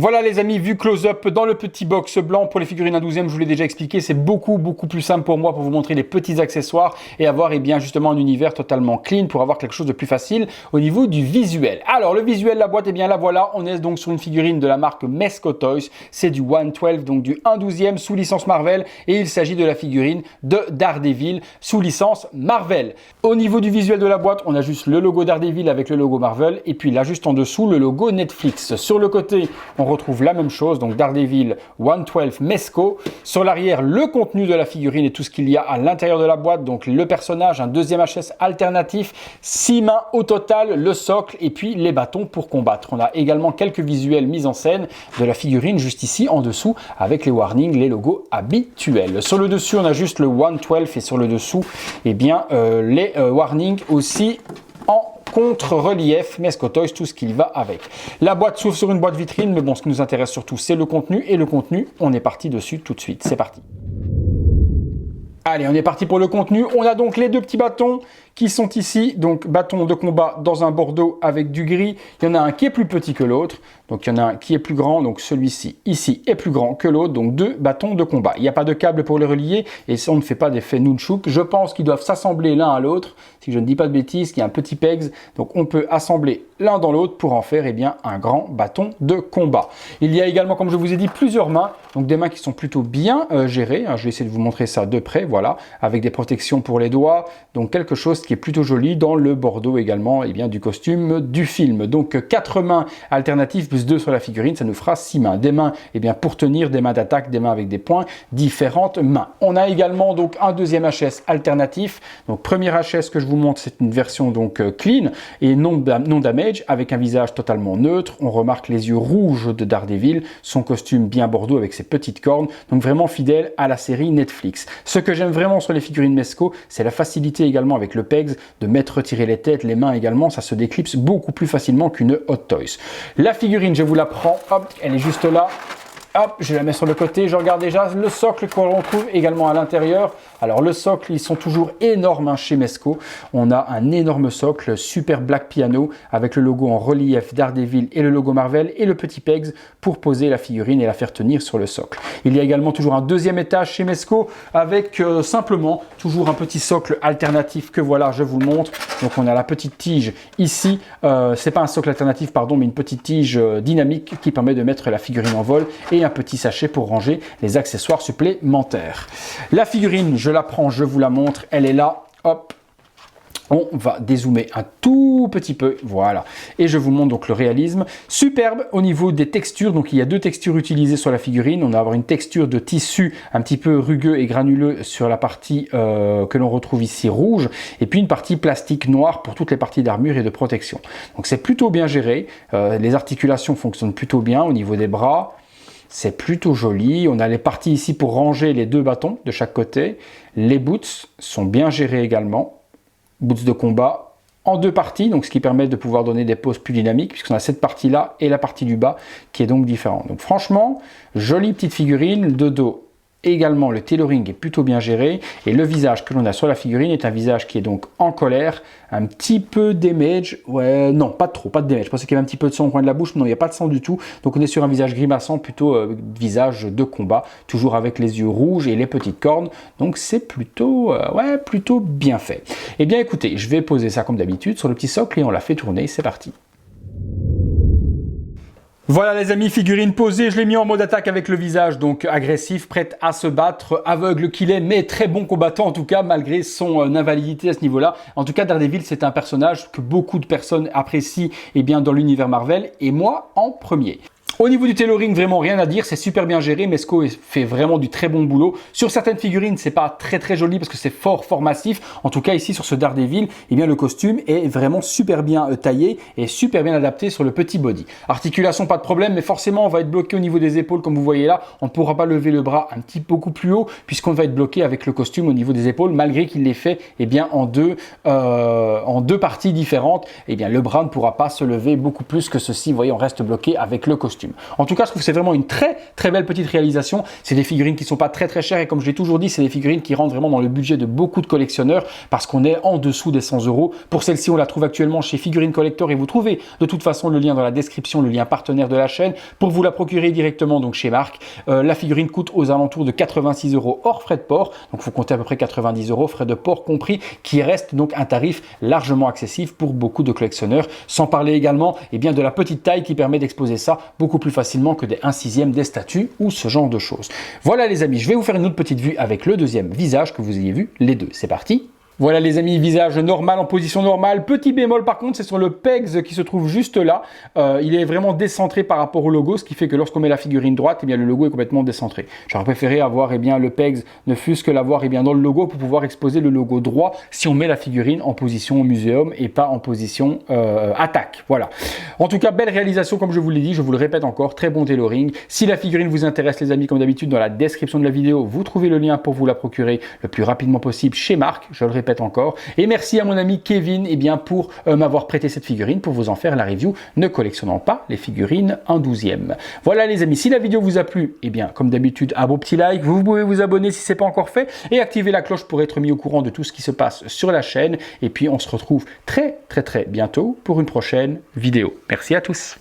Voilà les amis, vu close-up dans le petit box blanc pour les figurines 1/12e, je vous l'ai déjà expliqué, c'est beaucoup plus simple pour moi pour vous montrer les petits accessoires et avoir justement un univers totalement clean pour avoir quelque chose de plus facile au niveau du visuel. Alors le visuel, la boîte, la voilà, on est donc sur une figurine de la marque Mezco Toys, c'est du 1/12, donc du 1/12e sous licence Marvel et il s'agit de la figurine de Daredevil sous licence Marvel. Au niveau du visuel de la boîte, on a juste le logo Daredevil avec le logo Marvel et puis là juste en dessous le logo Netflix. Sur le côté, on retrouve la même chose, donc Daredevil 1/12 Mezco. Sur l'arrière, le contenu de la figurine et tout ce qu'il y a à l'intérieur de la boîte, donc le personnage, un deuxième HS alternatif, 6 mains au total, le socle et puis les bâtons pour combattre. On a également quelques visuels mis en scène de la figurine juste ici en dessous avec les warnings, les logos habituels. Sur le dessus, on a juste le 1/12 et sur le dessous, les warnings aussi en contre-relief, Mezco Toys, tout ce qui va avec. La boîte s'ouvre sur une boîte vitrine, mais bon, ce qui nous intéresse surtout, c'est le contenu. Et le contenu, on est parti dessus tout de suite. C'est parti. Allez, on est parti pour le contenu. On a donc les deux petits bâtons qui sont ici. Donc, bâton de combat dans un bordeaux avec du gris. Il y en a un qui est plus petit que l'autre. Donc, il y en a un qui est plus grand. Donc, celui-ci, ici, est plus grand que l'autre. Donc, deux bâtons de combat. Il n'y a pas de câble pour les relier. Et ça, on ne fait pas d'effet nunchuk. Je pense qu'ils doivent s'assembler l'un à l'autre. Si je ne dis pas de bêtises, qu'il y a un petit pegs. Donc, on peut assembler l'un dans l'autre pour en faire un grand bâton de combat. Il y a également, comme je vous ai dit, plusieurs mains. Donc, des mains qui sont plutôt bien gérées. Je vais essayer de vous montrer ça de près. Voilà, avec des protections pour les doigts. Donc, quelque chose qui est plutôt joli dans le bordeaux également du costume du film. Donc 4 mains alternatives plus 2 sur la figurine, ça nous fera 6 mains. Des mains pour tenir, des mains d'attaque, des mains avec des points, différentes mains. On a également donc un deuxième HS alternatif. Donc premier HS que je vous montre, c'est une version donc clean et non damage avec un visage totalement neutre. On remarque les yeux rouges de Daredevil, son costume bien bordeaux avec ses petites cornes, donc vraiment fidèle à la série Netflix. Ce que j'aime vraiment sur les figurines Mezco, c'est la facilité également avec le pegs de mettre retirer les têtes, les mains également, ça se déclipse beaucoup plus facilement qu'une Hot Toys. La figurine, je vous la prends, hop, elle est juste là. Hop, je la mets sur le côté, je regarde déjà le socle qu'on retrouve également à l'intérieur. Alors le socle, ils sont toujours énormes chez Mezco. On a un énorme socle, super black piano, avec le logo en relief Daredevil et le logo Marvel et le petit pegs pour poser la figurine et la faire tenir sur le socle. Il y a également toujours un deuxième étage chez Mezco avec simplement toujours un petit socle alternatif que voilà, je vous le montre. Donc on a la petite tige ici, c'est pas un socle alternatif pardon, mais une petite tige dynamique qui permet de mettre la figurine en vol et un petit sachet pour ranger les accessoires supplémentaires. La figurine, je la prends, je vous la montre, elle est là, hop. On va dézoomer un tout petit peu, voilà. Et je vous montre donc le réalisme. Superbe au niveau des textures. Donc il y a deux textures utilisées sur la figurine. On va avoir une texture de tissu un petit peu rugueux et granuleux sur la partie que l'on retrouve ici rouge. Et puis une partie plastique noire pour toutes les parties d'armure et de protection. Donc c'est plutôt bien géré. Les articulations fonctionnent plutôt bien au niveau des bras. C'est plutôt joli. On a les parties ici pour ranger les deux bâtons de chaque côté. Les boots sont bien gérés également. Boots de combat en deux parties, donc ce qui permet de pouvoir donner des poses plus dynamiques, puisqu'on a cette partie-là et la partie du bas qui est donc différente. Donc franchement, jolie petite figurine de dos. Également, le tailoring est plutôt bien géré et le visage que l'on a sur la figurine est un visage qui est donc en colère, un petit peu damage, ouais, non, pas trop, pas de damage. Je pensais qu'il y avait un petit peu de sang au coin de la bouche, mais non, il n'y a pas de sang du tout. Donc on est sur un visage grimaçant, plutôt visage de combat, toujours avec les yeux rouges et les petites cornes. Donc c'est plutôt, plutôt bien fait. Eh bien écoutez, je vais poser ça comme d'habitude sur le petit socle et on la fait tourner, c'est parti. Voilà les amis, figurine posée, je l'ai mis en mode attaque avec le visage donc agressif, prête à se battre, aveugle qu'il est, mais très bon combattant en tout cas malgré son invalidité à ce niveau-là. En tout cas Daredevil c'est un personnage que beaucoup de personnes apprécient dans l'univers Marvel et moi en premier. Au niveau du tailoring, vraiment rien à dire, c'est super bien géré. Mezco fait vraiment du très bon boulot. Sur certaines figurines, c'est pas très joli parce que c'est fort massif. En tout cas, ici sur ce Daredevil, le costume est vraiment super bien taillé et super bien adapté sur le petit body. Articulation, pas de problème, mais forcément, on va être bloqué au niveau des épaules, comme vous voyez là. On ne pourra pas lever le bras un petit peu beaucoup plus haut puisqu'on va être bloqué avec le costume au niveau des épaules, malgré qu'il l'ait fait en deux parties différentes. Le bras ne pourra pas se lever beaucoup plus que ceci. Vous voyez, on reste bloqué avec le costume. costume. En tout cas, je trouve que c'est vraiment une très belle petite réalisation. C'est des figurines qui sont pas très chères et comme je l'ai toujours dit, c'est des figurines qui rentrent vraiment dans le budget de beaucoup de collectionneurs parce qu'on est en dessous des 100 euros. Pour celle-ci, on la trouve actuellement chez Figurine Collector et vous trouvez de toute façon le lien dans la description, le lien partenaire de la chaîne pour vous la procurer directement donc chez Marc. La figurine coûte aux alentours de 86 euros hors frais de port, donc vous comptez à peu près 90 euros frais de port compris, qui reste donc un tarif largement accessible pour beaucoup de collectionneurs, sans parler également bien, de la petite taille qui permet d'exposer ça beaucoup plus facilement que des 1/6 des statues ou ce genre de choses. Voilà les amis, je vais vous faire une autre petite vue avec le deuxième visage que vous ayez vu les deux. C'est parti. Voilà les amis, visage normal en position normale. Petit bémol par contre, c'est sur le pegs qui se trouve juste là. Il est vraiment décentré par rapport au logo, ce qui fait que lorsqu'on met la figurine droite, le logo est complètement décentré. J'aurais préféré avoir le pegs, ne fût-ce que l'avoir dans le logo pour pouvoir exposer le logo droit si on met la figurine en position muséum et pas en position attaque. Voilà. En tout cas, belle réalisation comme je vous l'ai dit, je vous le répète encore, très bon tailoring. Si la figurine vous intéresse les amis, comme d'habitude, dans la description de la vidéo, vous trouvez le lien pour vous la procurer le plus rapidement possible chez Marc, je le répète encore. Et merci à mon ami Kevin pour m'avoir prêté cette figurine pour vous en faire la review, ne collectionnant pas les figurines en 12e. Voilà les amis, si la vidéo vous a plu, comme d'habitude, un beau petit like, vous pouvez vous abonner si ce n'est pas encore fait et activer la cloche pour être mis au courant de tout ce qui se passe sur la chaîne. Et puis on se retrouve très bientôt pour une prochaine vidéo. Merci à tous.